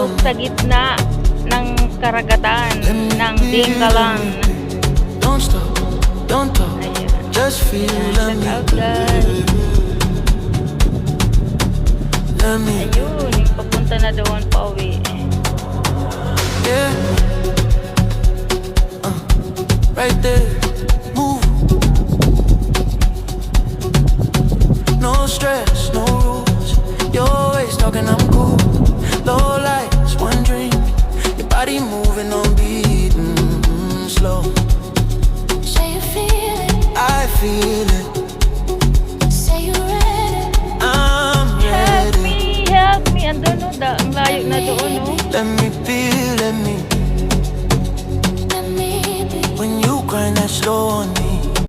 nagtutulog sa gitna ng karagatan ng Dingalan. Don't stop, don't talk, just feel. Let me, let me. Ayun, yung papunta na doon pa uwi. Yeah, right there, move. No stress, no rules. You're always talking, I'm cool. Low lights, one drink. Your body moving on beat, slow. Say you feel it, I feel it. say you're ready. I'm ready. Help me, andun no, ang layo na doon no. Let me be, let me. Let me be. When you grind that slow on